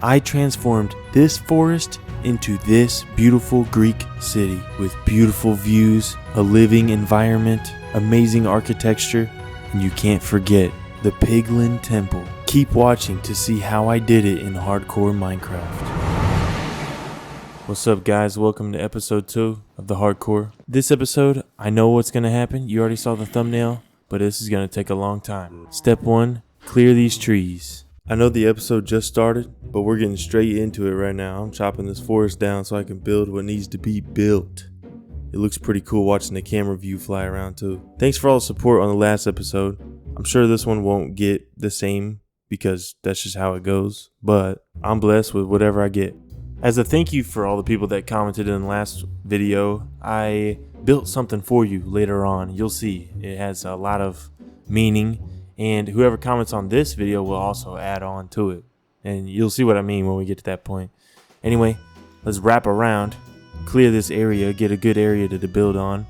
I transformed this forest into this beautiful Greek city with beautiful views, a living environment, amazing architecture, and you can't forget the Piglin Temple. Keep watching to see how I did it in hardcore Minecraft. What's up, guys? Welcome to episode 2 of the hardcore. This episode, I know what's going to happen. You already saw the thumbnail, but this is going to take a long time. Step 1, clear these trees. I know the episode just started, but we're getting straight into it right now. I'm chopping this forest down so I can build what needs to be built. It looks pretty cool watching the camera view fly around too. Thanks for all the support on the last episode. I'm sure this one won't get the same because that's just how it goes, but I'm blessed with whatever I get. As a thank you for all the people that commented in the last video, I built something for you later on. You'll see it has a lot of meaning, and whoever comments on this video will also add on to it. And you'll see what I mean when we get to that point. Anyway, let's wrap around, clear this area, get a good area to build on.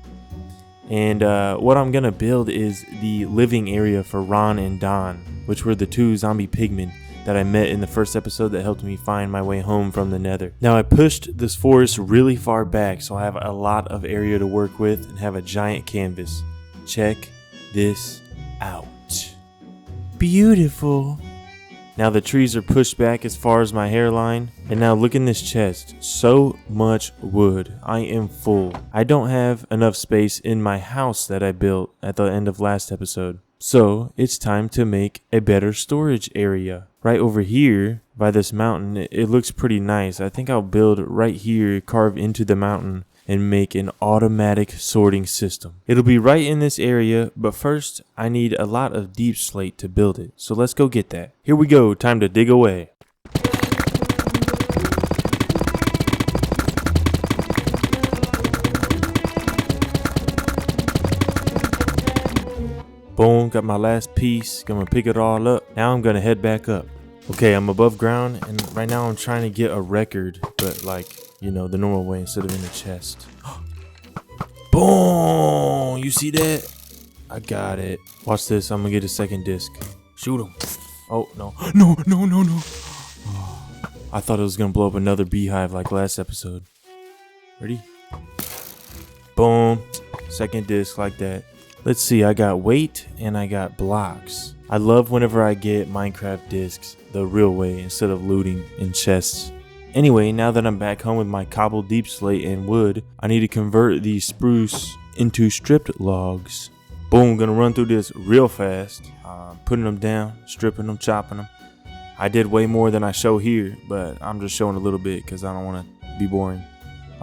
And what I'm going to build is the living area for Ron and Don, which were the two zombie pigmen that I met in the first episode that helped me find my way home from the nether. Now I pushed this forest really far back so I have a lot of area to work with and have a giant canvas. Check this out. Beautiful. Now the trees are pushed back as far as my hairline, and now look in this chest. So much wood. I am full. I don't have enough space in my house that I built at the end of last episode. So it's time to make a better storage area. Right over here by this mountain, it looks pretty nice. I think I'll build right here, carve into the mountain, and make an automatic sorting system. It'll be right in this area, but first I need a lot of deep slate to build it. So let's go get that. Here we go, time to dig away. Boom, got my last piece. Gonna pick it all up. Now I'm gonna head back up. Okay, I'm above ground, and right now I'm trying to get a record, but like, you know, the normal way instead of in the chest. Boom! You see that? I got it. Watch this. I'm gonna get a second disc. Shoot him. Oh, no. No. Oh, I thought it was gonna blow up another beehive like last episode. Ready? Boom. Second disc like that. Let's see. I got weight and I got blocks. I love whenever I get Minecraft discs the real way instead of looting in chests. Anyway, now that I'm back home with my cobbled deep slate and wood, I need to convert these spruce into stripped logs. Boom, gonna run through this real fast. Putting them down, stripping them, chopping them. I did way more than I show here, but I'm just showing a little bit because I don't want to be boring.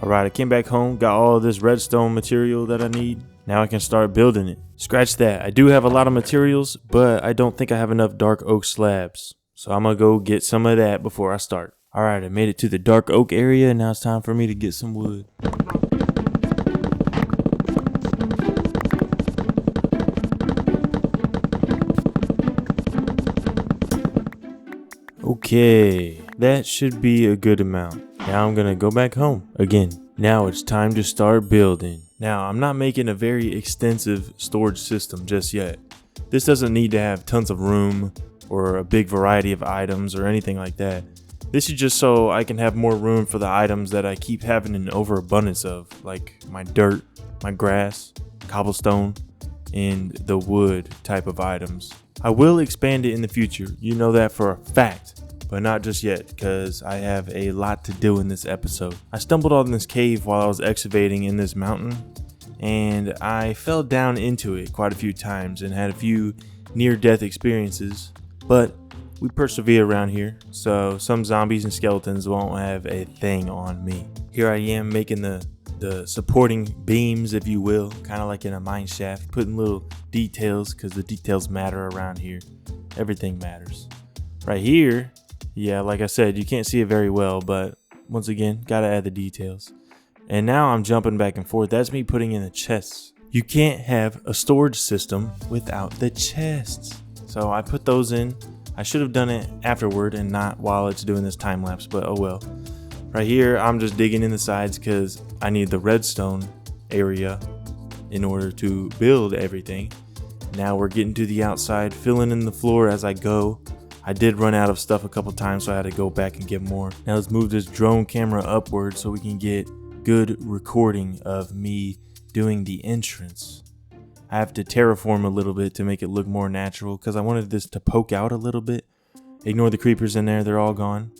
Alright, I came back home, got all of this redstone material that I need. Now I can start building it. Scratch that. I do have a lot of materials, but I don't think I have enough dark oak slabs. So I'm gonna go get some of that before I start. Alright, I made it to the dark oak area, and now it's time for me to get some wood. Okay, that should be a good amount. Now I'm gonna go back home again. Now it's time to start building. Now I'm not making a very extensive storage system just yet. This doesn't need to have tons of room or a big variety of items or anything like that. This is just so I can have more room for the items that I keep having an overabundance of, like my dirt, my grass, cobblestone, and the wood type of items. I will expand it in the future, you know that for a fact, but not just yet because I have a lot to do in this episode. I stumbled on this cave while I was excavating in this mountain, and I fell down into it quite a few times and had a few near-death experiences, but we persevere around here, so some zombies and skeletons won't have a thing on me. Here I am making the supporting beams, if you will, kind of like in a mine shaft, putting little details because the details matter around here. Everything matters. Right here, yeah, like I said, you can't see it very well, but once again, gotta add the details. And now I'm jumping back and forth. That's me putting in the chests. You can't have a storage system without the chests. So I put those in. I should have done it afterward and not while it's doing this time lapse, but oh well. Right here, I'm just digging in the sides because I need the redstone area in order to build everything. Now we're getting to the outside, filling in the floor as I go. I did run out of stuff a couple times, so I had to go back and get more. Now let's move this drone camera upward so we can get good recording of me doing the entrance. I have to terraform a little bit to make it look more natural because I wanted this to poke out a little bit. Ignore the creepers in there, they're all gone.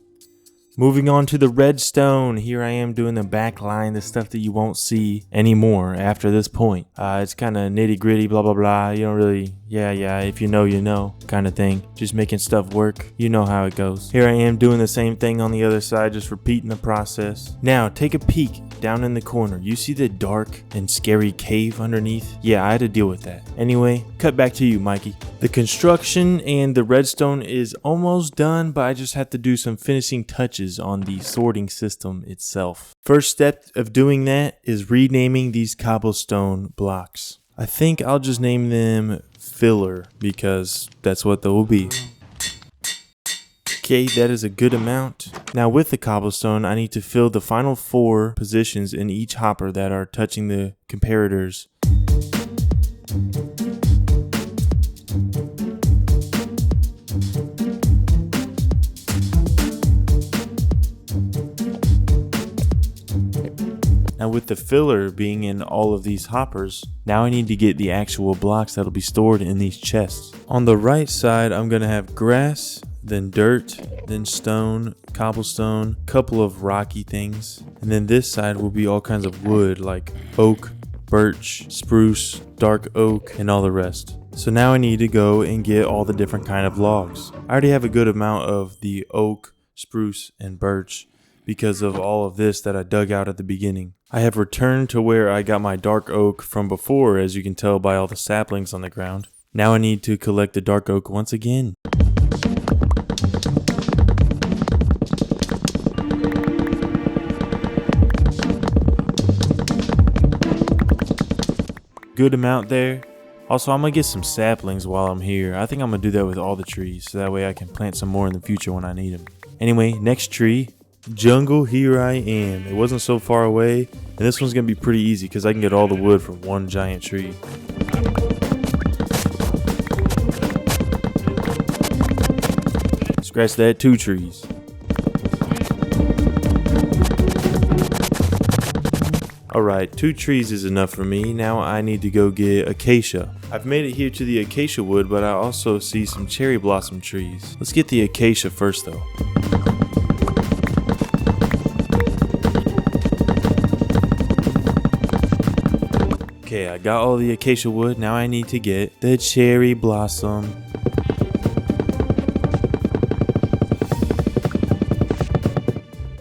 Moving on to the redstone. Here I am doing the back line, the stuff that you won't see anymore after this point. It's kind of nitty gritty, blah, blah, blah. You don't really, yeah, if you know, kind of thing. Just making stuff work. You know how it goes. Here I am doing the same thing on the other side, just repeating the process. Now, take a peek down in the corner. You see the dark and scary cave underneath? Yeah, I had to deal with that. Anyway, cut back to you, Mikey. The construction and the redstone is almost done, but I just have to do some finishing touches on the sorting system itself. First step of doing that is renaming these cobblestone blocks. I think I'll just name them filler because that's what they will be. Okay, that is a good amount. Now with the cobblestone, I need to fill the final 4 positions in each hopper that are touching the comparators. Now with the filler being in all of these hoppers, now I need to get the actual blocks that'll be stored in these chests. On the right side, I'm gonna have grass, then dirt, then stone, cobblestone, couple of rocky things. And then this side will be all kinds of wood like oak, birch, spruce, dark oak, and all the rest. So now I need to go and get all the different kind of logs. I already have a good amount of the oak, spruce, and birch because of all of this that I dug out at the beginning. I have returned to where I got my dark oak from before, as you can tell by all the saplings on the ground. Now I need to collect the dark oak once again. Good amount there. Also, I'm gonna get some saplings while I'm here. I think I'm gonna do that with all the trees, so that way I can plant some more in the future when I need them. Anyway, next tree. Jungle, here I am. It wasn't so far away, and this one's gonna be pretty easy because I can get all the wood from one giant tree. Scratch that, 2 trees. Alright, 2 trees is enough for me. Now I need to go get acacia. I've made it here to the acacia wood, but I also see some cherry blossom trees. Let's get the acacia first though. Okay, I got all the acacia wood. Now I need to get the cherry blossom.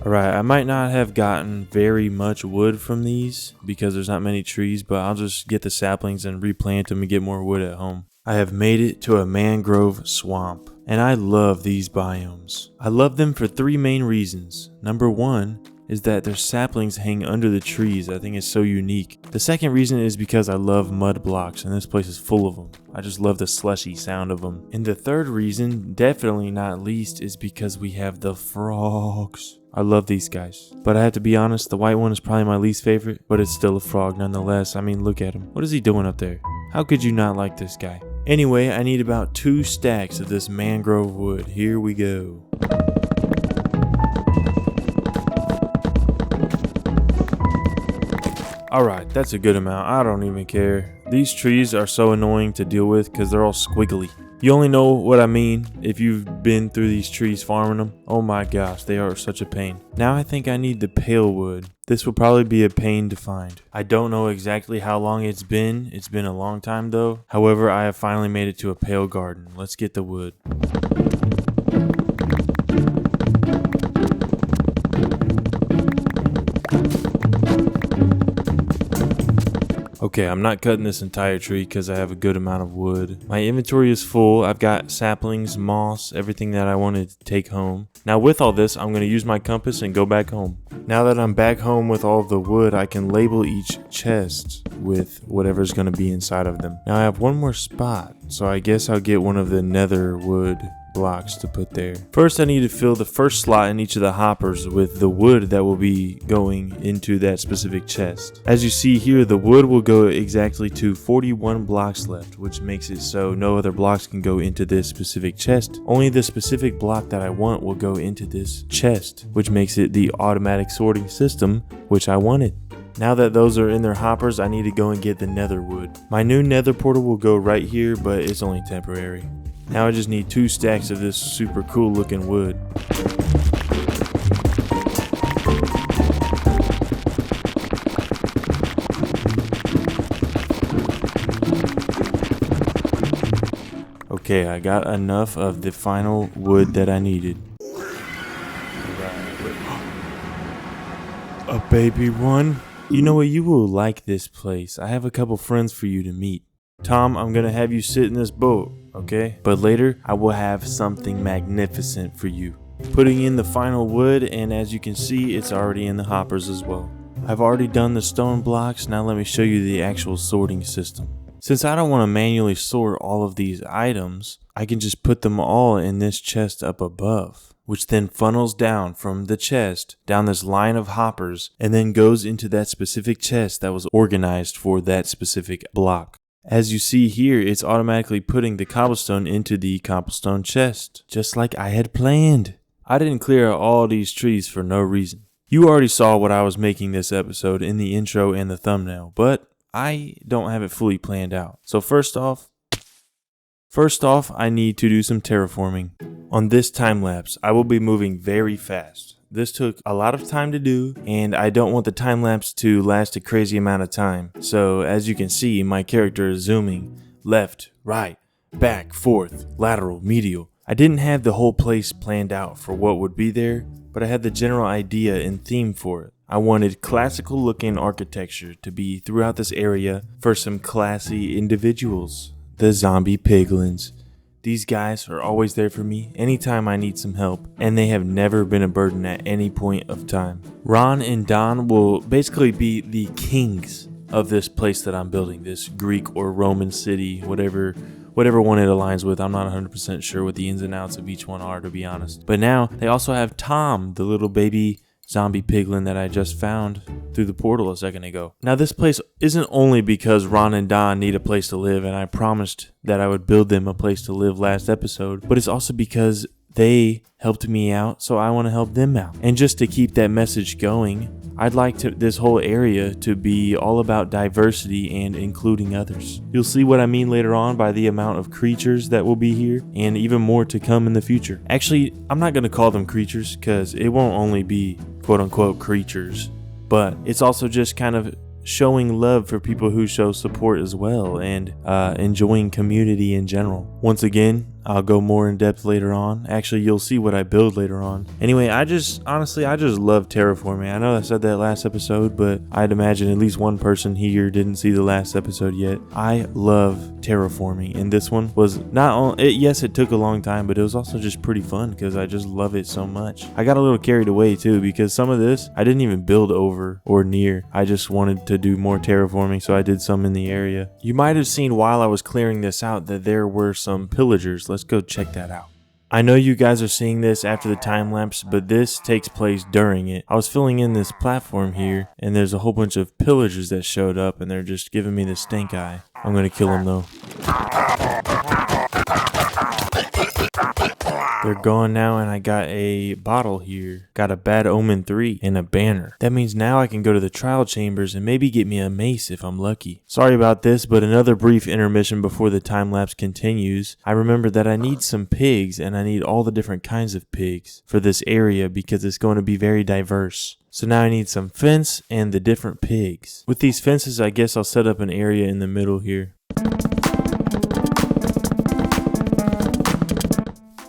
Alright, I might not have gotten very much wood from these because there's not many trees, but I'll just get the saplings and replant them and get more wood at home. I have made it to a mangrove swamp, and I love these biomes. I love them for 3 main reasons. Number 1 is that their saplings hang under the trees. I think it's so unique. The second reason is because I love mud blocks, and this place is full of them. I just love the slushy sound of them. And the third reason, definitely not least, is because we have the frogs. I love these guys. But I have to be honest, the white one is probably my least favorite, but it's still a frog nonetheless. I mean, look at him. What is he doing up there? How could you not like this guy? Anyway, I need about 2 stacks of this mangrove wood. Here we go. Alright, that's a good amount. I don't even care. These trees are so annoying to deal with because they're all squiggly. You only know what I mean if you've been through these trees farming them. Oh my gosh, they are such a pain. Now I think I need the pale wood. This will probably be a pain to find. I don't know exactly how long it's been. It's been a long time though. However, I have finally made it to a pale garden. Let's get the wood. Okay, I'm not cutting this entire tree because I have a good amount of wood. My inventory is full. I've got saplings, moss, everything that I wanted to take home. Now with all this, I'm going to use my compass and go back home. Now that I'm back home with all of the wood, I can label each chest with whatever's going to be inside of them. Now I have one more spot, so I guess I'll get one of the nether wood blocks to put there. First, I need to fill the first slot in each of the hoppers with the wood that will be going into that specific chest. As you see here, the wood will go exactly to 41 blocks left, which makes it so no other blocks can go into this specific chest. Only the specific block that I want will go into this chest, which makes it the automatic sorting system, which I wanted. Now that those are in their hoppers, I need to go and get the nether wood. My new nether portal will go right here, but it's only temporary. Now I just need 2 stacks of this super cool looking wood. Okay, I got enough of the final wood that I needed. A baby one. You know what, you will like this place. I have a couple friends for you to meet. Tom, I'm gonna have you sit in this boat, okay? But later, I will have something magnificent for you. Putting in the final wood, and as you can see, it's already in the hoppers as well. I've already done the stone blocks, now let me show you the actual sorting system. Since I don't want to manually sort all of these items, I can just put them all in this chest up above, which then funnels down from the chest down this line of hoppers and then goes into that specific chest that was organized for that specific block. As you see here, it's automatically putting the cobblestone into the cobblestone chest, just like I had planned. I didn't clear out all these trees for no reason. You already saw what I was making this episode in the intro and the thumbnail, but I don't have it fully planned out. So first off, I need to do some terraforming. On this time lapse, I will be moving very fast. This took a lot of time to do, and I don't want the time lapse to last a crazy amount of time. So as you can see, my character is zooming left, right, back, forth, lateral, medial. I didn't have the whole place planned out for what would be there, but I had the general idea and theme for it. I wanted classical looking architecture to be throughout this area for some classy individuals. The zombie piglins. These guys are always there for me anytime I need some help, and they have never been a burden at any point of time. Ron and Don will basically be the kings of this place that I'm building, this Greek or Roman city, whatever one it aligns with. I'm not 100% sure what the ins and outs of each one are, to be honest. But now they also have Tom, the little baby zombie piglin that I just found through the portal a second ago. Now this place isn't only because Ron and Don need a place to live, and I promised that I would build them a place to live last episode, but it's also because they helped me out, so I want to help them out. And just to keep that message going, I'd like this whole area to be all about diversity and including others. You'll see what I mean later on by the amount of creatures that will be here, and even more to come in the future. Actually, I'm not going to call them creatures because it won't only be quote-unquote creatures, but it's also just kind of showing love for people who show support as well, and enjoying community in general. Once again, I'll go more in depth later on. Actually, you'll see what I build later on. Anyway, I just love terraforming. I know I said that last episode, but I'd imagine at least one person here didn't see the last episode yet. I love terraforming, and this one was not only, yes, it took a long time, but it was also just pretty fun because I just love it so much. I got a little carried away too because some of this I didn't even build over or near. I just wanted to do more terraforming, so I did some in the area. You might have seen while I was clearing this out that there were some pillagers. Let's go check that out. I know you guys are seeing this after the time lapse, but this takes place during it. I was filling in this platform here, and there's a whole bunch of pillagers that showed up, and they're just giving me the stink eye. I'm gonna kill them though. They're gone now, and I got a bottle here. Got a Bad Omen 3 and a banner. That means now I can go to the trial chambers and maybe get me a mace if I'm lucky. Sorry about this, but another brief intermission before the time lapse continues. I remembered that I need some pigs, and I need all the different kinds of pigs for this area because it's going to be very diverse. So now I need some fence and the different pigs. With these fences, I guess I'll set up an area in the middle here.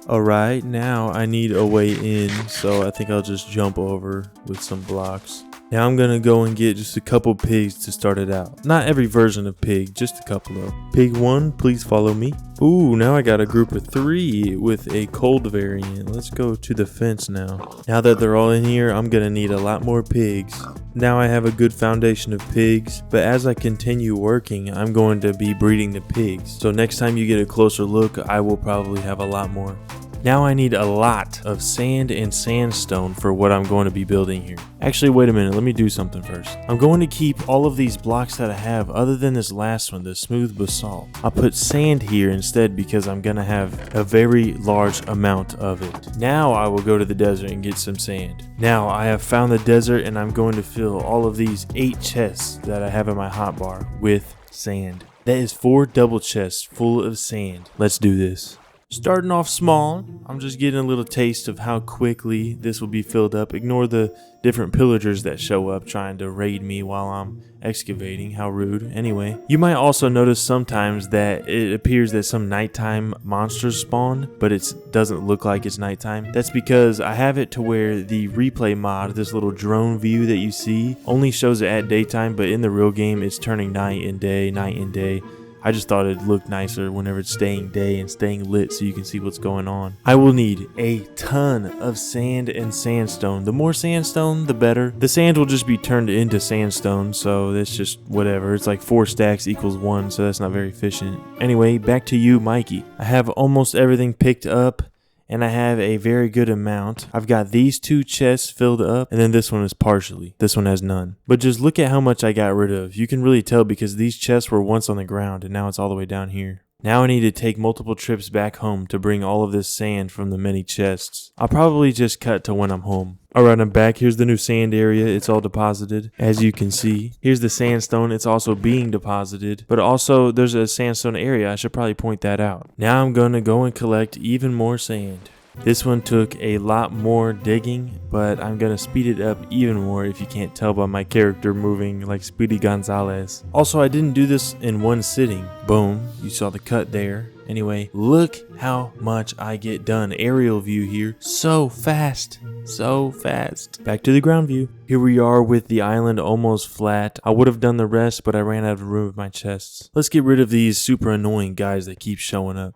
Alright, now I need a way in, so I think I'll just jump over with some blocks. Now I'm gonna go and get just a couple pigs to start it out. Not every version of pig, just a couple though. Pig 1, please follow me. Ooh, now I got a group of 3 with a cold variant. Let's go to the fence now. Now that they're all in here, I'm gonna need a lot more pigs. Now I have a good foundation of pigs, but as I continue working, I'm going to be breeding the pigs. So next time you get a closer look, I will probably have a lot more. Now I need a lot of sand and sandstone for what I'm going to be building here. Actually, wait a minute, let me do something first. I'm going to keep all of these blocks that I have other than this last one, the smooth basalt. I'll put sand here instead because I'm going to have a very large amount of it. Now I will go to the desert and get some sand. Now I have found the desert and I'm going to fill all of these 8 chests that I have in my hotbar with sand. That is 4 double chests full of sand. Let's do this. Starting off small, I'm just getting a little taste of how quickly this will be filled up. Ignore the different pillagers that show up trying to raid me while I'm excavating. How rude. Anyway, you might also notice sometimes that it appears that some nighttime monsters spawn, but it doesn't look like it's nighttime. That's because I have it to where the replay mod, this little drone view that you see, only shows it at daytime, but in the real game it's turning night and day, night and day. I just thought it'd look nicer whenever it's staying day and staying lit so you can see what's going on. I will need a ton of sand and sandstone. The more sandstone, the better. The sand will just be turned into sandstone, so that's just whatever. It's like 4 stacks equals 1, so that's not very efficient. Anyway, back to you, Mikey. I have almost everything picked up, and I have a very good amount. I've got these 2 chests filled up, and then this one is partially. This one has none. But just look at how much I got rid of. You can really tell because these chests were once on the ground, and now it's all the way down here. Now I need to take multiple trips back home to bring all of this sand from the many chests. I'll probably just cut to when I'm home. Alright, I'm back. Here's the new sand area. It's all deposited, as you can see. Here's the sandstone. It's also being deposited. But also, there's a sandstone area. I should probably point that out. Now I'm going to go and collect even more sand. This one took a lot more digging, but I'm going to speed it up even more if you can't tell by my character moving like Speedy Gonzalez. Also, I didn't do this in one sitting. Boom, you saw the cut there. Anyway, look how much I get done. Aerial view here. So fast. So fast. Back to the ground view. Here we are with the island almost flat. I would have done the rest, but I ran out of room with my chests. Let's get rid of these super annoying guys that keep showing up.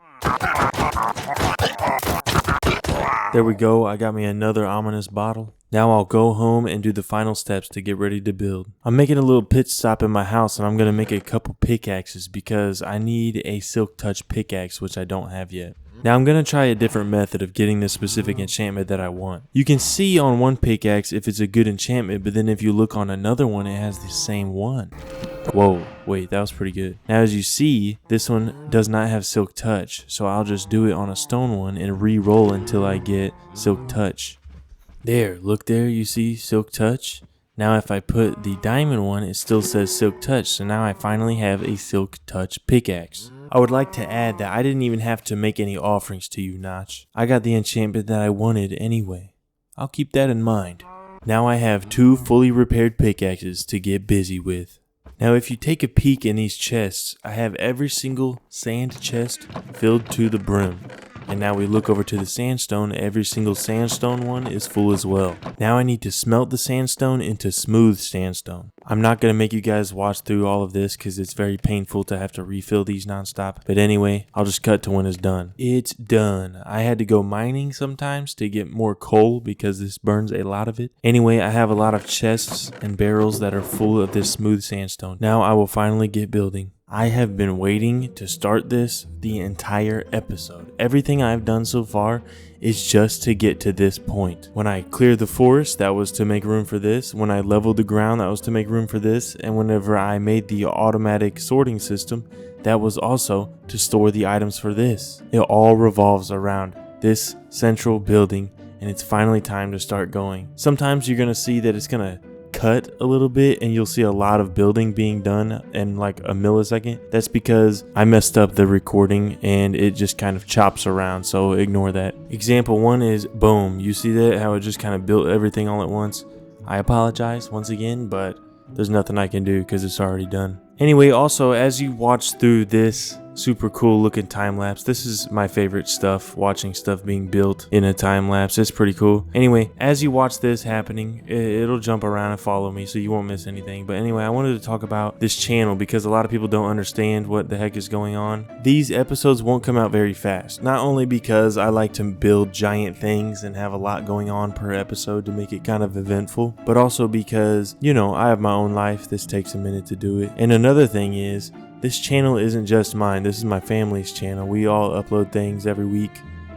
There we go, I got me another ominous bottle. Now I'll go home and do the final steps to get ready to build. I'm making a little pit stop in my house and I'm going to make a couple pickaxes because I need a silk touch pickaxe, which I don't have yet. Now I'm going to try a different method of getting the specific enchantment that I want. You can see on one pickaxe if it's a good enchantment, but then if you look on another one, it has the same one. Whoa, wait, that was pretty good. Now as you see, this one does not have silk touch, so I'll just do it on a stone one and re-roll until I get silk touch. There, look there, you see silk touch? Now if I put the diamond one, it still says silk touch, so now I finally have a silk touch pickaxe. I would like to add that I didn't even have to make any offerings to you, Notch. I got the enchantment that I wanted anyway. I'll keep that in mind. Now I have 2 fully repaired pickaxes to get busy with. Now if you take a peek in these chests, I have every single sand chest filled to the brim. And now we look over to the sandstone, every single sandstone one is full as well. Now I need to smelt the sandstone into smooth sandstone. I'm not going to make you guys watch through all of this because it's very painful to have to refill these nonstop. But anyway, I'll just cut to when it's done. It's done. I had to go mining sometimes to get more coal because this burns a lot of it. Anyway, I have a lot of chests and barrels that are full of this smooth sandstone. Now I will finally get building. I have been waiting to start this the entire episode. Everything I've done so far is just to get to this point. When I cleared the forest, that was to make room for this. When I leveled the ground, that was to make room for this. And whenever I made the automatic sorting system, that was also to store the items for this. It all revolves around this central building, and it's finally time to start going. Sometimes you're going to see that it's going to cut a little bit and you'll see a lot of building being done in like a millisecond. That's because I messed up the recording and it just kind of chops around, so ignore that. Example 1 is boom. You see that, how it just kind of built everything all at once? I apologize once again, but there's nothing I can do because it's already done. Anyway, also as you watch through this super cool looking time lapse, this is my favorite stuff, watching stuff being built in a time lapse. It's pretty cool. Anyway, as you watch this happening, it'll jump around and follow me so you won't miss anything. But anyway, I wanted to talk about this channel because a lot of people don't understand what the heck is going on. These episodes won't come out very fast, not only because I like to build giant things and have a lot going on per episode to make it kind of eventful, but also because, you know, I have my own life. This takes a minute to do it. And another thing is, this channel isn't just mine. This is my family's channel. We all upload things every week.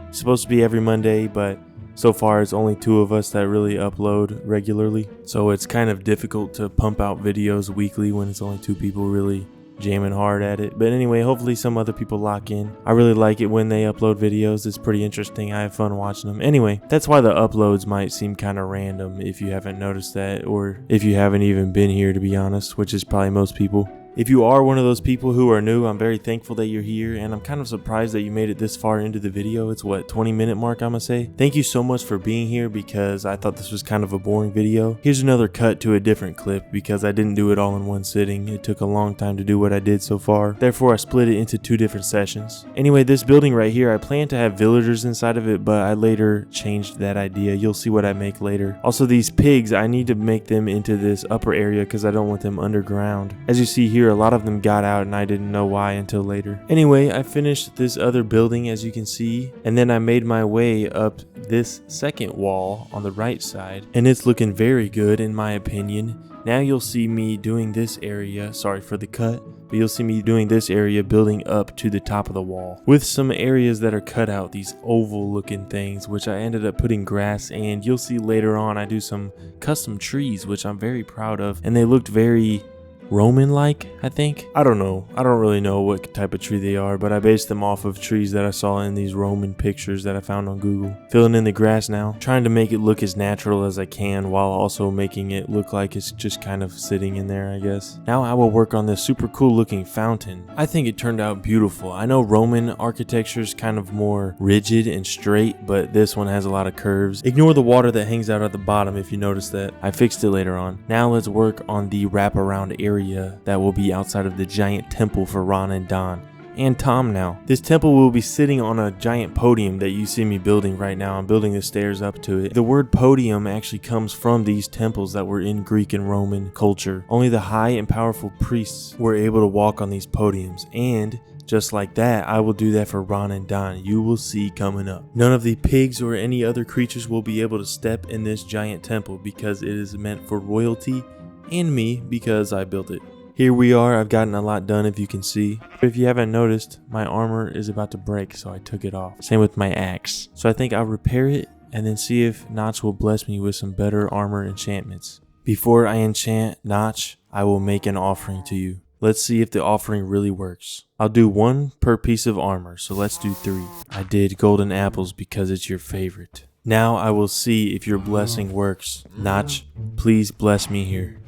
It's supposed to be every Monday, but so far it's only 2 of us that really upload regularly. So it's kind of difficult to pump out videos weekly when it's only 2 people really jamming hard at it. But anyway, hopefully some other people lock in. I really like it when they upload videos. It's pretty interesting. I have fun watching them. Anyway, that's why the uploads might seem kind of random if you haven't noticed that, or if you haven't even been here, to be honest, which is probably most people. If you are one of those people who are new, I'm very thankful that you're here, and I'm kind of surprised that you made it this far into the video. It's what, 20-minute mark, I'm gonna say. Thank you so much for being here, because I thought this was kind of a boring video. Here's another cut to a different clip, because I didn't do it all in one sitting. It took a long time to do what I did so far. Therefore, I split it into 2 different sessions. Anyway, this building right here, I planned to have villagers inside of it, but I later changed that idea. You'll see what I make later. Also, these pigs, I need to make them into this upper area because I don't want them underground. As you see here, a lot of them got out and I didn't know why until later. Anyway, I finished this other building, as you can see, and then I made my way up this second wall on the right side, and it's looking very good in my opinion. Now you'll see me doing this area, sorry for the cut, but you'll see me doing this area building up to the top of the wall with some areas that are cut out, these oval looking things, which I ended up putting grass, and you'll see later on I do some custom trees, which I'm very proud of, and they looked very Roman-like, I think. I don't know. I don't really know what type of tree they are, but I based them off of trees that I saw in these Roman pictures that I found on Google. Filling in the grass now, trying to make it look as natural as I can while also making it look like it's just kind of sitting in there, I guess. Now I will work on this super cool looking fountain. I think it turned out beautiful. I know Roman architecture is kind of more rigid and straight, but this one has a lot of curves. Ignore the water that hangs out at the bottom if you notice that. I fixed it later on. Now let's work on the wraparound area that will be outside of the giant temple for Ron and Don and Tom. Now this temple will be sitting on a giant podium that you see me building right now. I'm building the stairs up to it. The word podium actually comes from these temples that were in Greek and Roman culture. Only the high and powerful priests were able to walk on these podiums, and just like that, I will do that for Ron and Don. You will see coming up. None of the pigs or any other creatures will be able to step in this giant temple because it is meant for royalty and me because I built it. Here we are. I've gotten a lot done, if you can see. If you haven't noticed, my armor is about to break, so I took it off. Same with my axe. So I think I'll repair it and then see if Notch will bless me with some better armor enchantments. Before I enchant Notch, I will make an offering to you. Let's see if the offering really works. I'll do 1 per piece of armor, so let's do 3. I did golden apples because it's your favorite. Now I will see if your blessing works. Notch, please bless me here.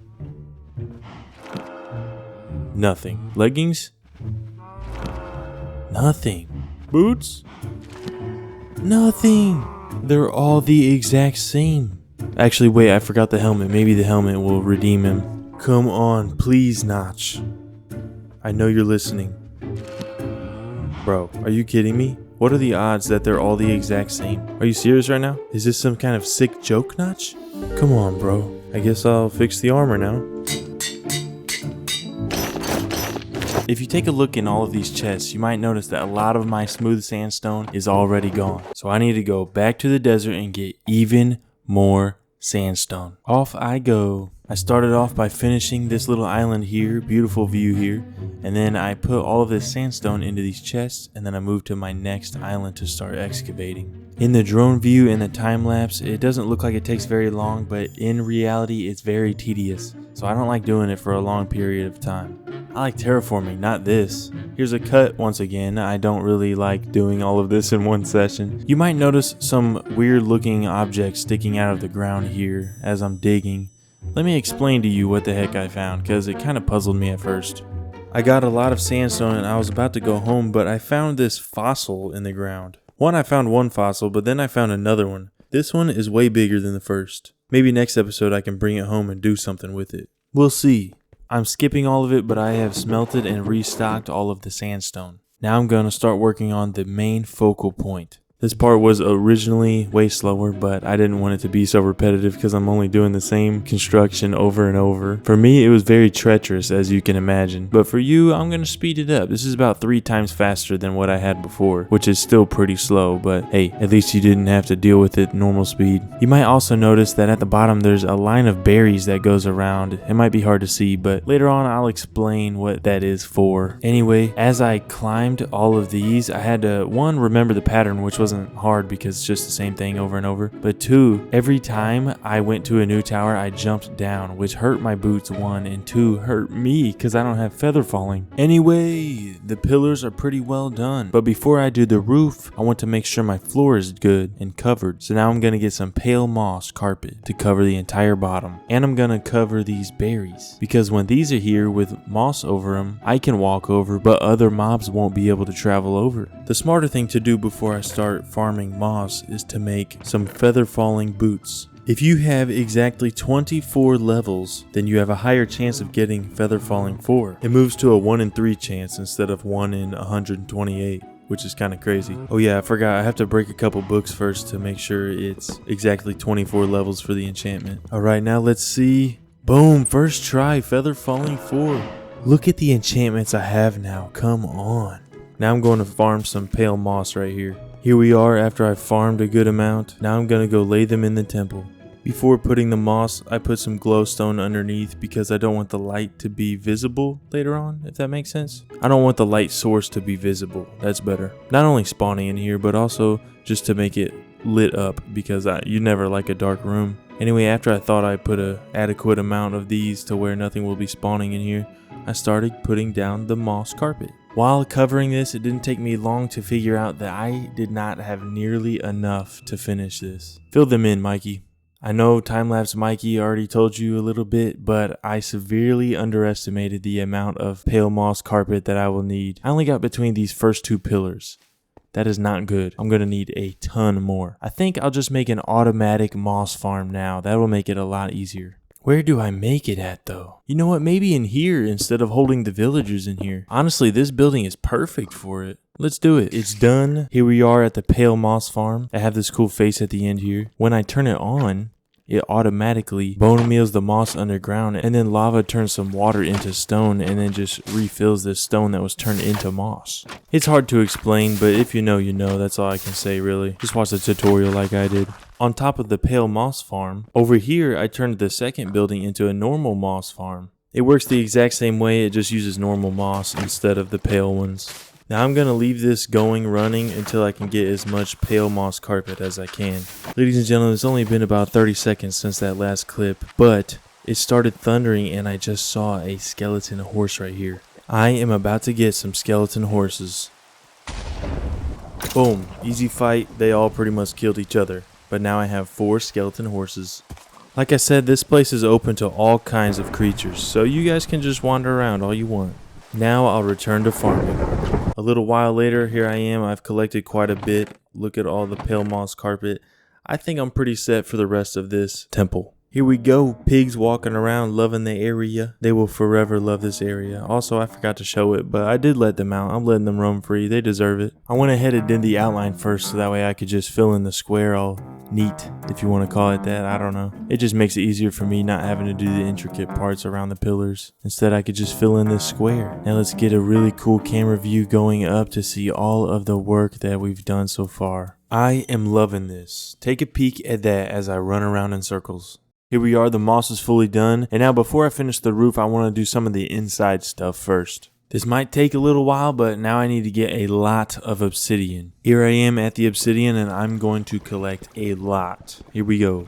Nothing. Leggings? Nothing. Boots? Nothing. They're all the exact same. Actually, wait, I forgot the helmet. Maybe the helmet will redeem him. Come on, please, Notch. I know you're listening. Bro, are you kidding me? What are the odds that they're all the exact same? Are you serious right now? Is this some kind of sick joke, Notch? Come on, bro. I guess I'll fix the armor now. If you take a look in all of these chests, you might notice that a lot of my smooth sandstone is already gone. So I need to go back to the desert and get even more sandstone. Off I go. I started off by finishing this little island here, beautiful view here, and then I put all of this sandstone into these chests, and then I moved to my next island to start excavating. In the drone view and the time lapse, it doesn't look like it takes very long, but in reality it's very tedious, so I don't like doing it for a long period of time. I like terraforming, not this. Here's a cut once again. I don't really like doing all of this in one session. You might notice some weird looking objects sticking out of the ground here as I'm digging. Let me explain to you what the heck I found, because it kind of puzzled me at first. I got a lot of sandstone and I was about to go home, but I found this fossil in the ground. I found one fossil, but then I found another one. This one is way bigger than the first. Maybe next episode I can bring it home and do something with it. We'll see. I'm skipping all of it, but I have smelted and restocked all of the sandstone. Now I'm going to start working on the main focal point. This part was originally way slower, but I didn't want it to be so repetitive because I'm only doing the same construction over and over. For me, it was very treacherous, as you can imagine. But for you, I'm going to speed it up. This is about 3 times faster than what I had before, which is still pretty slow, but hey, at least you didn't have to deal with it normal speed. You might also notice that at the bottom there's a line of berries that goes around. It might be hard to see, but later on I'll explain what that is for. Anyway, as I climbed all of these, I had to, 1, remember the pattern, which was wasn't hard because it's just the same thing over and over. But 2, every time I went to a new tower, I jumped down, which hurt my boots, 1, and 2, hurt me because I don't have feather falling. Anyway, the pillars are pretty well done. But before I do the roof, I want to make sure my floor is good and covered. So now I'm going to get some pale moss carpet to cover the entire bottom. And I'm going to cover these berries, because when these are here with moss over them, I can walk over, but other mobs won't be able to travel over. The smarter thing to do before I start farming moss is to make some feather falling boots. If you have exactly 24 levels, then you have a higher chance of getting feather falling 4. It moves to a 1 in 3 chance instead of 1 in 128. Which is kind of crazy. Oh yeah, I forgot. I have to break a couple books first to make sure it's exactly 24 levels for the enchantment. Alright, now let's see. Boom, first try, feather falling 4. Look at the enchantments I have now, come on. Now I'm going to farm some pale moss right here. Here we are after I've farmed a good amount. Now I'm going to go lay them in the temple. Before putting the moss, I put some glowstone underneath because I don't want the light to be visible later on, if that makes sense. I don't want the light source to be visible, that's better. Not only spawning in here, but also just to make it lit up, because you never like a dark room. Anyway, after I thought I put an adequate amount of these to where nothing will be spawning in here, I started putting down the moss carpet. While covering this, it didn't take me long to figure out that I did not have nearly enough to finish this. Fill them in, Mikey. I know Timelapse Mikey already told you a little bit, but I severely underestimated the amount of pale moss carpet that I will need. I only got between these first 2 pillars. That is not good. I'm going to need a ton more. I think I'll just make an automatic moss farm now. That will make it a lot easier. Where do I make it at though? You know what, maybe in here instead of holding the villagers in here. Honestly, this building is perfect for it. Let's do it. It's done. Here we are at the pale moss farm. I have this cool face at the end here. When I turn it on, it automatically bone meals the moss underground, and then lava turns some water into stone and then just refills this stone that was turned into moss. It's hard to explain, but if you know, you know. That's all I can say really. Just watch the tutorial like I did. On top of the pale moss farm, over here I turned the second building into a normal moss farm. It works the exact same way, it just uses normal moss instead of the pale ones. Now I'm going to leave this running until I can get as much pale moss carpet as I can. Ladies and gentlemen, it's only been about 30 seconds since that last clip, but it started thundering and I just saw a skeleton horse right here. I am about to get some skeleton horses. Boom, easy fight, they all pretty much killed each other. But now I have 4 skeleton horses. Like I said, this place is open to all kinds of creatures, so you guys can just wander around all you want. Now I'll return to farming. A little while later, here I am. I've collected quite a bit. Look at all the pale moss carpet. I think I'm pretty set for the rest of this temple. Here we go, pigs walking around loving the area. They will forever love this area. Also, I forgot to show it, but I did let them out. I'm letting them roam free. They deserve it. I went ahead and did the outline first so that way I could just fill in the square all neat, if you want to call it that. I don't know. It just makes it easier for me not having to do the intricate parts around the pillars. Instead, I could just fill in this square. Now let's get a really cool camera view going up to see all of the work that we've done so far. I am loving this. Take a peek at that as I run around in circles. Here we are, the moss is fully done, and now before I finish the roof, I want to do some of the inside stuff first. This might take a little while, but now I need to get a lot of obsidian. Here I am at the obsidian, and I'm going to collect a lot. Here we go.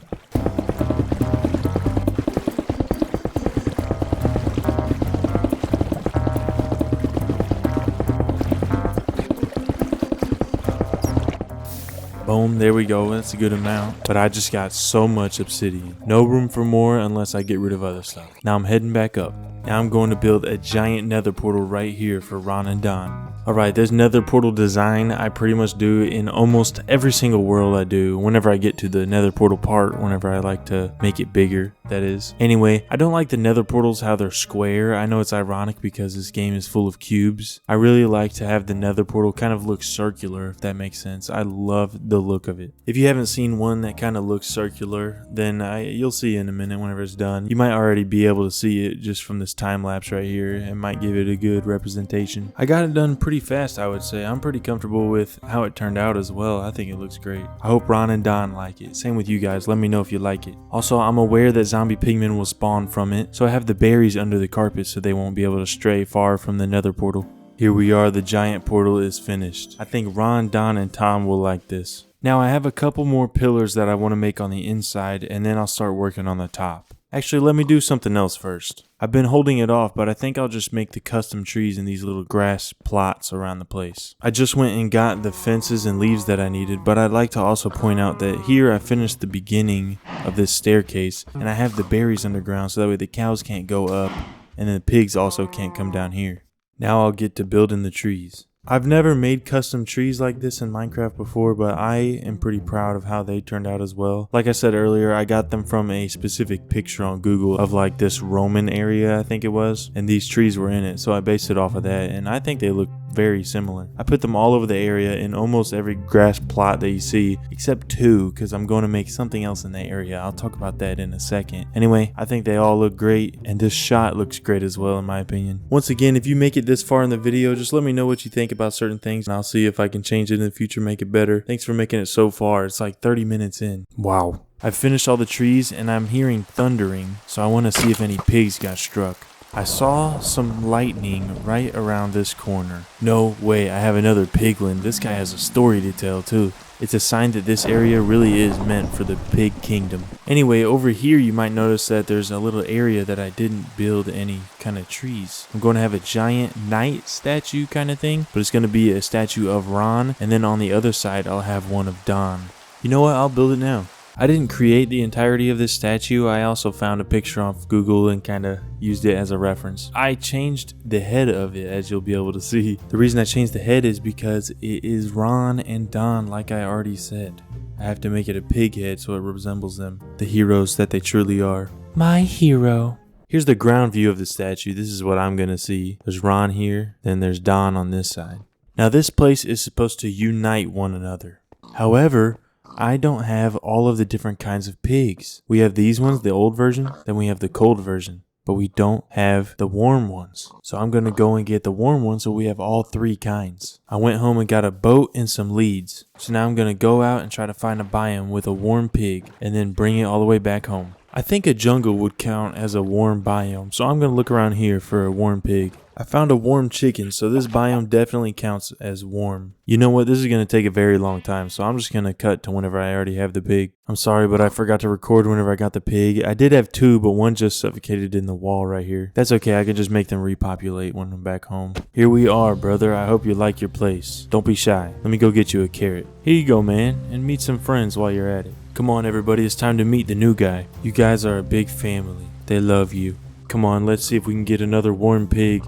Boom, there we go, that's a good amount. But I just got so much obsidian. No room for more unless I get rid of other stuff. Now I'm heading back up. Now I'm going to build a giant nether portal right here for Ron and Don. Alright, this nether portal design I pretty much do in almost every single world I do. Whenever I get to the nether portal part, whenever I like to make it bigger, that is. Anyway, I don't like the nether portals how they're square. I know it's ironic because this game is full of cubes. I really like to have the nether portal kind of look circular, if that makes sense. I love the look of it. If you haven't seen one that kind of looks circular, then you'll see in a minute whenever it's done. You might already be able to see it just from this time lapse right here. It might give it a good representation. I got it done pretty fast, I would say. I'm pretty comfortable with how it turned out as well. I think it looks great. I hope Ron and Don like it. Same with you guys. Let me know if you like it. Also, I'm aware that zombie pigmen will spawn from it, so I have the berries under the carpet so they won't be able to stray far from the nether portal. Here we are, the giant portal is finished. I think Ron, Don, and Tom will like this. Now I have a couple more pillars that I want to make on the inside, and then I'll start working on the top. Actually, let me do something else first. I've been holding it off, but I think I'll just make the custom trees in these little grass plots around the place. I just went and got the fences and leaves that I needed, but I'd like to also point out that here I finished the beginning of this staircase, and I have the berries underground so that way the cows can't go up, and then the pigs also can't come down here. Now I'll get to building the trees. I've never made custom trees like this in Minecraft before, but I am pretty proud of how they turned out as well. Like I said earlier, I got them from a specific picture on Google of like this Roman area, I think it was, and these trees were in it, so I based it off of that, and I think they look very similar. I put them all over the area in almost every grass plot that you see, except 2, because I'm going to make something else in the area. I'll talk about that in a second. Anyway, I think they all look great, and this shot looks great as well in my opinion. Once again, if you make it this far in the video, just let me know what you think about certain things, and I'll see if I can change it in the future, make it better. Thanks for making it so far. It's like 30 minutes in. Wow. I've finished all the trees, and I'm hearing thundering, so I want to see if any pigs got struck. I saw some lightning right around this corner. No way, I have another piglin. This guy has a story to tell too. It's a sign that this area really is meant for the pig kingdom. Anyway, over here you might notice that there's a little area that I didn't build any kind of trees. I'm going to have a giant knight statue kind of thing, but it's going to be a statue of Ron, and then on the other side I'll have one of Don. You know what, I'll build it now. I didn't create the entirety of this statue. I also found a picture off Google and kind of used it as a reference. I changed the head of it, as you'll be able to see. The reason I changed the head is because it is Ron and Don, like I already said. I have to make it a pig head so it resembles them, the heroes that they truly are. My hero. Here's the ground view of the statue. This is what I'm gonna see. There's Ron here, then there's Don on this side. Now this place is supposed to unite one another. However, I don't have all of the different kinds of pigs. We have these ones, the old version, then we have the cold version, but we don't have the warm ones. So I'm going to go and get the warm ones so we have all 3 kinds. I went home and got a boat and some leads. So now I'm going to go out and try to find a biome with a warm pig and then bring it all the way back home. I think a jungle would count as a warm biome, so I'm going to look around here for a warm pig. I found a warm chicken, so this biome definitely counts as warm. You know what, this is going to take a very long time, so I'm just going to cut to whenever I already have the pig. I'm sorry, but I forgot to record whenever I got the pig. I did have 2, but one just suffocated in the wall right here. That's okay, I can just make them repopulate when I'm back home. Here we are, brother. I hope you like your place. Don't be shy. Let me go get you a carrot. Here you go, man, and meet some friends while you're at it. Come on, everybody, it's time to meet the new guy. You guys are a big family. They love you. Come on, let's see if we can get another warm pig.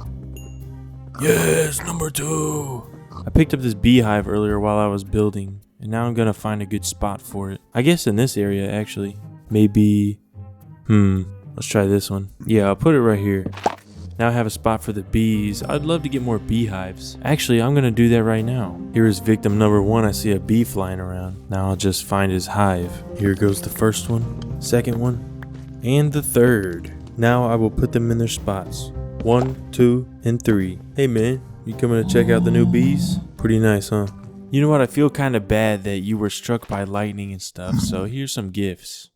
Yes, number 2. I picked up this beehive earlier while I was building, and now I'm gonna find a good spot for it. I guess in this area, actually. Maybe, let's try this one. Yeah, I'll put it right here. Now I have a spot for the bees. I'd love to get more beehives. Actually, I'm gonna do that right now. Here is victim number 1. I see a bee flying around. Now I'll just find his hive. Here goes the first one, second one, and the third. Now I will put them in their spots. 1, 2, and 3. Hey man, you coming to check out the new bees? Pretty nice, huh? You know what, I feel kind of bad that you were struck by lightning and stuff, so here's some gifts.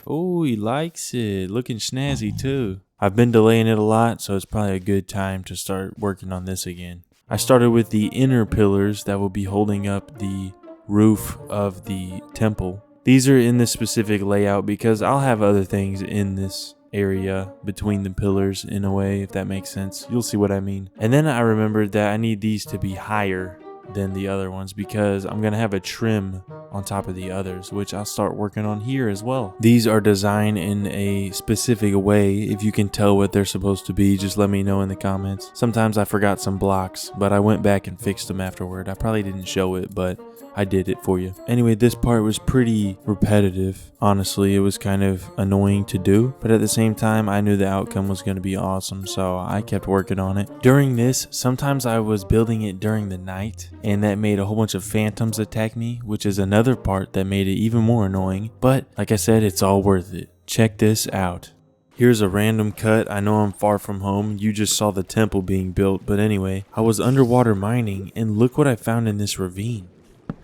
Oh, he likes it. Looking snazzy too. I've been delaying it a lot, so it's probably a good time to start working on this again. I started with the inner pillars that will be holding up the roof of the temple. These are in this specific layout because I'll have other things in this area between the pillars in a way, if that makes sense. You'll see what I mean. And then I remembered that I need these to be higher than the other ones because I'm gonna have a trim on top of the others, which I'll start working on here as well. These are designed in a specific way. If you can tell what they're supposed to be, just let me know in the comments. Sometimes I forgot some blocks, but I went back and fixed them afterward. I probably didn't show it, but I did it for you. Anyway, this part was pretty repetitive. Honestly, it was kind of annoying to do, but at the same time, I knew the outcome was going to be awesome, so I kept working on it. During this, sometimes I was building it during the night, and that made a whole bunch of phantoms attack me, which is another part that made it even more annoying. But like I said, it's all worth it. Check this out. Here's a random cut. I know I'm far from home. You just saw the temple being built, but anyway, I was underwater mining, and look what I found in this ravine.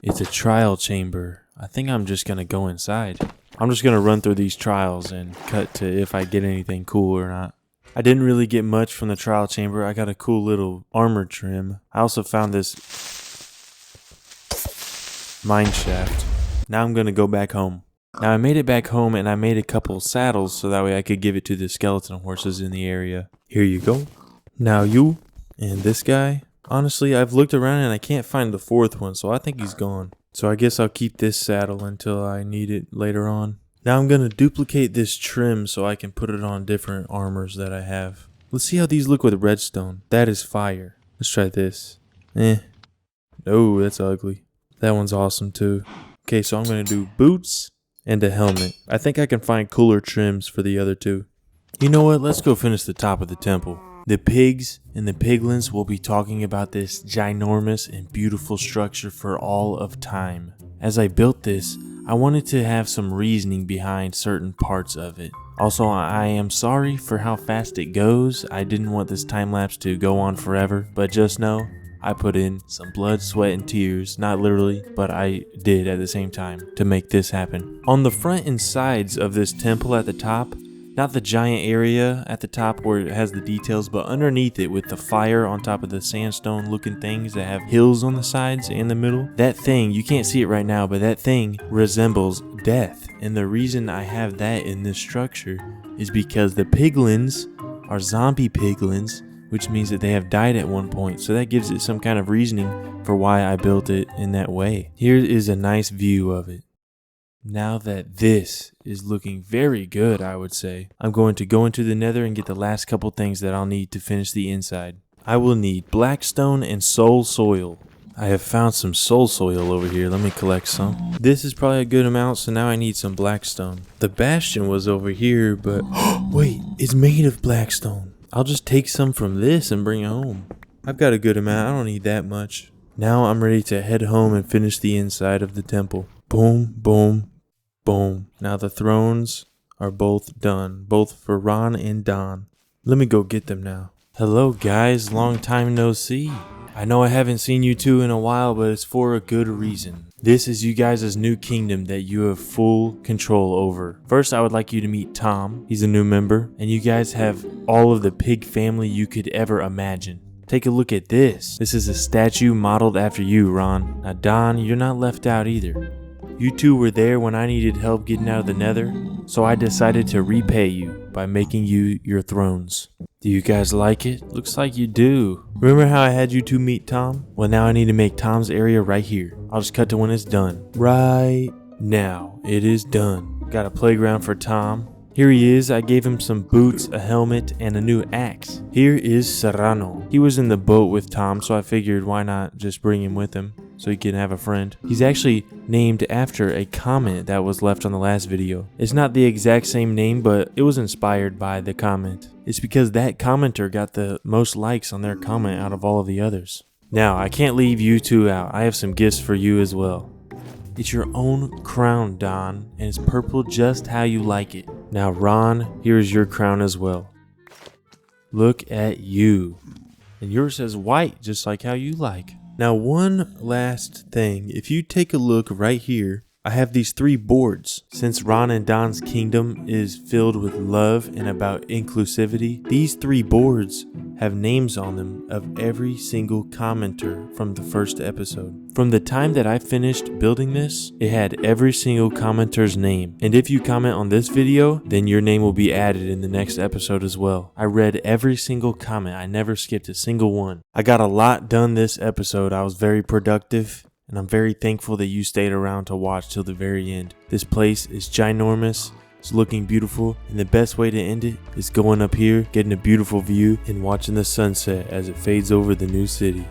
It's a trial chamber. I think I'm just gonna go inside. I'm just gonna run through these trials and cut to if I get anything cool or not. I didn't really get much from the trial chamber. I got a cool little armor trim. I also found this mine shaft. Now I'm going to go back home. Now I made it back home and I made a couple saddles so that way I could give it to the skeleton horses in the area. Here you go. Now you and this guy. Honestly, I've looked around and I can't find the fourth one, so I think he's gone. So I guess I'll keep this saddle until I need it later on. Now I'm going to duplicate this trim so I can put it on different armors that I have. Let's see how these look with redstone. That is fire. Let's try this. No, that's ugly. That one's awesome too. Okay, so I'm going to do boots and a helmet. I think I can find cooler trims for the other two. You know what? Let's go finish the top of the temple. The pigs and the piglins will be talking about this ginormous and beautiful structure for all of time. As I built this, I wanted to have some reasoning behind certain parts of it. Also, I am sorry for how fast it goes. I didn't want this time lapse to go on forever, but just know I put in some blood, sweat, and tears, not literally, but I did at the same time to make this happen. On the front and sides of this temple at the top, not the giant area at the top where it has the details, but underneath it with the fire on top of the sandstone looking things that have hills on the sides and the middle. That thing, you can't see it right now, but that thing resembles death. And the reason I have that in this structure is because the piglins are zombie piglins, which means that they have died at one point. So that gives it some kind of reasoning for why I built it in that way. Here is a nice view of it. Now that this is looking very good, I would say, I'm going to go into the nether and get the last couple things that I'll need to finish the inside. I will need blackstone and soul soil. I have found some soul soil over here. Let me collect some. This is probably a good amount, so now I need some blackstone. The bastion was over here, but wait, it's made of blackstone. I'll just take some from this and bring it home. I've got a good amount. I don't need that much. Now I'm ready to head home and finish the inside of the temple. Boom, boom, boom. Now the thrones are both done, both for Ron and Don. Let me go get them now. Hello guys, long time no see. I know I haven't seen you two in a while, but it's for a good reason. This is you guys' new kingdom that you have full control over. First, I would like you to meet Tom. He's a new member, and you guys have all of the pig family you could ever imagine. Take a look at this. This is a statue modeled after you, Ron. Now Don, you're not left out either. You two were there when I needed help getting out of the nether, so I decided to repay you by making you your thrones. Do you guys like it? Looks like you do. Remember how I had you two meet Tom? Well, now I need to make Tom's area right here. I'll just cut to when it's done. Right now, it is done. Got a playground for Tom. Here he is. I gave him some boots, a helmet, and a new axe. Here is Serrano. He was in the boat with Tom, so I figured why not just bring him with him so he can have a friend. He's actually named after a comment that was left on the last video. It's not the exact same name, but it was inspired by the comment. It's because that commenter got the most likes on their comment out of all of the others. Now, I can't leave you two out. I have some gifts for you as well. It's your own crown, Don, and it's purple just how you like it. Now, Ron, here's your crown as well. Look at you. And yours says white, just like how you like. Now, one last thing. If you take a look right here, I have these 3 boards. Since Ron and Don's kingdom is filled with love and about inclusivity, these 3 boards have names on them of every single commenter from the first episode. From the time that I finished building this, it had every single commenter's name. And if you comment on this video, then your name will be added in the next episode as well. I read every single comment. I never skipped a single one. I got a lot done this episode. I was very productive. And I'm very thankful that you stayed around to watch till the very end. This place is ginormous, it's looking beautiful, and the best way to end it is going up here, getting a beautiful view, and watching the sunset as it fades over the new city.